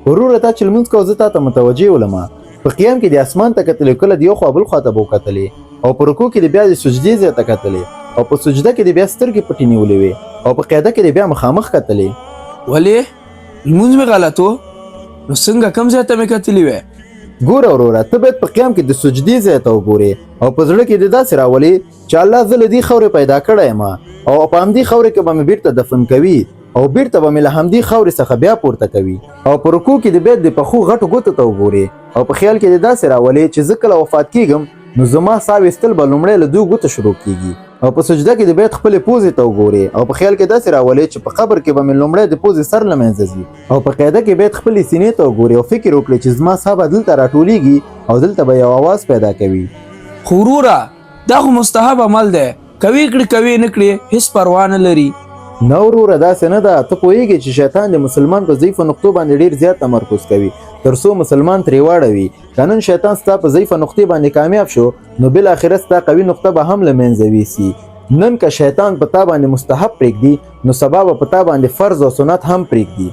وروره تا چې لمونځ کوه زه تا ته متوجه ولم. په قیام کې د اسمان ته کتلې، کله د یو خوا بل خوا ته به وکتلې، او په رکوع کې د بیا د سجدې ځای ته کتلې، او په سجده کې د بیا سترګې پټې نیولې وې، او په قاعده کې د بیا مخامخ کتلې. ولې لمونځ مې غلط و؟ نو څنګه کوم ځای ته مې کتلې وې؟ ګوره وروره، ته باید په قیام کې د سجدې ځای ته وګورې، او په زړه کې د داسې راولې چې الله زه له دې خاورې پیدا کړی یم، او په همدې خاورې کې به مې بیرته دفن کوي، او بیرته به مې له همدې خاورې څخه بیا پورته کوي. او په رکوع کې د بیت د پښو غټو ګوتو ته وګورې، او په خیال کې د داسې راولې چې زه کله وفات کیږم نو زما ساه ویستل به لومړی له دوه ګوتو شروع کیږي. او په سجده کې د بیت خپلې پوزې ته وګورې، او په خیال کې داسې راولې چې په قبر کې به مې لومړی د پوزې سر له منځه ځي، او په قاعده کې بیت خپلې سینې ته وګورې، او فکر وکړې چې زما ساه به دلته راټولیږي او دلته به یو اواز پیدا کوي. خو وروره دا خو مستحب عمل دی، کوي کړي کوي نه کړي هیڅ پروا نه لري. نه وروره داسې نه ده. ته پوهیږې چې شیطان د مسلمان په ضعیفو نقطو باندې ډیر زیات تمرکز کوي تر څو مسلمان ترې واړوي. که نن شیطان ستا په ضعیفه نقطې باندې کامیاب شو نو بالاخره ستا قوي نقطه به هم له منځه ویسي. نن که شیطان په تا باندې مستحب پرېږدي نو سبا به په تا باندې فرض او سنت هم پرېږدي.